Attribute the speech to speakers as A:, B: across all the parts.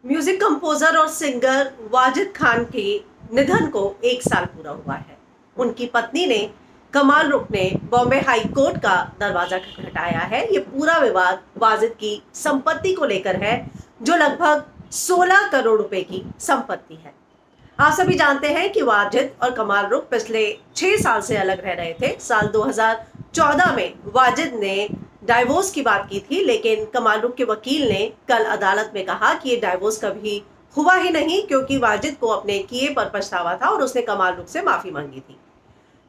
A: Music composer और singer Wajid Khan के निधन को 1 साल पूरा हुआ है। उनकी पत्नी ने कमाल रुख ने बॉम्बे हाई कोर्ट का दरवाजा खटखटाया है। ये पूरा विवाद वाजिद की संपत्ति को लेकर है, जो लगभग 16 करोड़ रुपए की संपत्ति है। आप सभी जानते हैं कि वाजिद और कमाल रुख पिछले 6 साल से अलग रह रहे थे। साल 2014 में वाजिद ने डाइवोर्स की बात की थी, लेकिन कमाल रुख के वकील ने कल अदालत में कहा कि ये डाइवोर्स कभी हुआ ही नहीं, क्योंकि वाजिद को अपने किए पर पछतावा था और उसने कमाल रुख से माफी मांगी थी।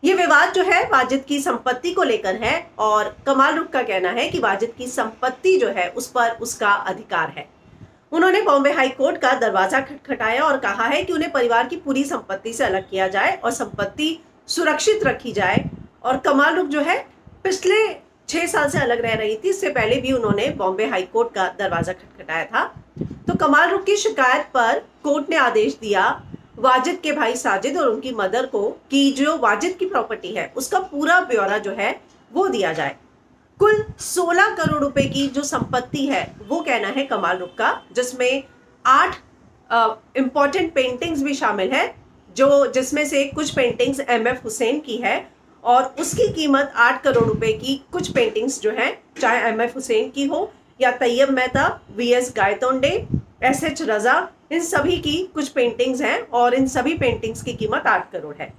A: ये विवाद जो है वाजिद की संपत्ति को लेकर है और कमाल रुख का कहना है कि वाजिद की संपत्ति जो है उस पर उसका अधिकार है। उन्होंने बॉम्बे हाई कोर्ट का दरवाजा खटखटाया और कहा है कि उन्हें परिवार की पूरी संपत्ति से अलग किया जाए और संपत्ति सुरक्षित रखी जाए। और कमाल रुख जो है पिछले 6 साल से अलग रह रही थी। इससे पहले भी उन्होंने बॉम्बे हाई कोर्ट का दरवाजा खटखटाया था। तो कमाल रुख की शिकायत पर कोर्ट ने आदेश दिया वाजिद के भाई साजिद और उनकी मदर को कि जो वाजिद की प्रॉपर्टी है उसका पूरा ब्यौरा जो है वो दिया जाए। कुल 16 करोड़ रुपए की जो संपत्ति है वो कहना है कमाल रुख का, जिसमें 8 इंपॉर्टेंट पेंटिंग्स भी शामिल है, जो जिसमें से कुछ पेंटिंग्स एमएफ हुसैन की है और उसकी कीमत 8 करोड़ रुपए की। कुछ पेंटिंग्स जो है चाहे एमएफ हुसैन की हो या तैयब मेहता, वीएस गायतोंडे, एसएच रजा, इन सभी की कुछ पेंटिंग्स हैं और इन सभी पेंटिंग्स की कीमत 8 करोड़ है।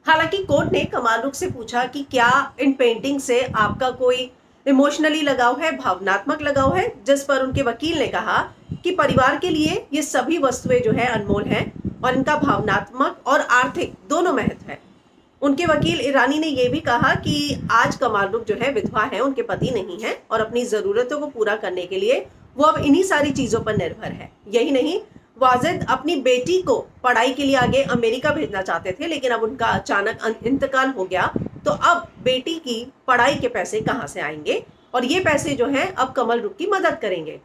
A: हालांकि कोर्ट ने कमाल रुख से पूछा कि क्या इन पेंटिंग से आपका कोई इमोशनली लगाव है, भावनात्मक लगाव है, जिस पर उनके वकील ने कहा कि परिवार के लिए ये सभी वस्तुएं जो है अनमोल हैं और इनका भावनात्मक और आर्थिक दोनों महत्व है। उनके वकील ईरानी ने यह भी कहा कि आज कमाल रुख जो है विधवा है, उनके पति नहीं है और अपनी जरूरतों को पूरा करने के लिए वो अब इन्हीं सारी चीजों पर निर्भर है। यही नहीं, वाजिद अपनी बेटी को पढ़ाई के लिए आगे अमेरिका भेजना चाहते थे, लेकिन अब उनका अचानक इंतकाल हो गया, तो अब बेटी की पढ़ाई के पैसे कहां से आएंगे और ये पैसे जो हैं अब कमाल रुख की मदद करेंगे।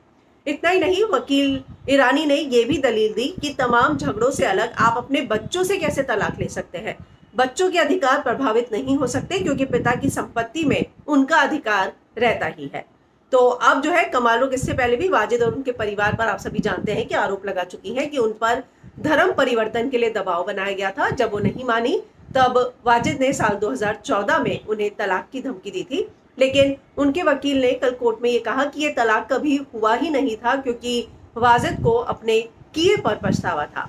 A: इतना ही नहीं, वकील ईरानी ने यह भी दलील दी कि तमाम झगड़ों से अलग आप अपने बच्चों से कैसे तलाक ले सकते हैं। बच्चों के अधिकार प्रभावित नहीं हो सकते क्योंकि पिता की संपत्ति में उनका अधिकार रहता ही है। तो अब जो है कमाल रुख इससे पहले भी वाजिद और उनके परिवार पर आप सभी जानते हैं कि आरोप लगा चुकी हैं कि उन पर धर्म परिवर्तन के लिए दबाव बनाया गया था। जब वो नहीं मानी तब वाजिद ने साल 2014 में उन्हें तलाक की धमकी दी थी, लेकिन उनके वकील ने कल कोर्ट में ये कहा कि ये तलाक कभी हुआ ही नहीं था क्योंकि वाजिद को अपने किए पर पछतावा था।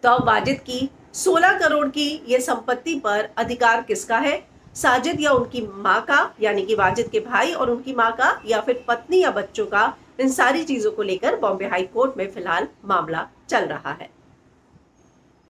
A: तो अब वाजिद की 16 करोड़ की ये संपत्ति पर अधिकार किसका है? साजिद या उनकी माँ का, यानी कि वाजिद के भाई और उनकी माँ का, या फिर पत्नी या बच्चों का? इन सारी चीजों को लेकर बॉम्बे हाई कोर्ट में फिलहाल मामला चल रहा है।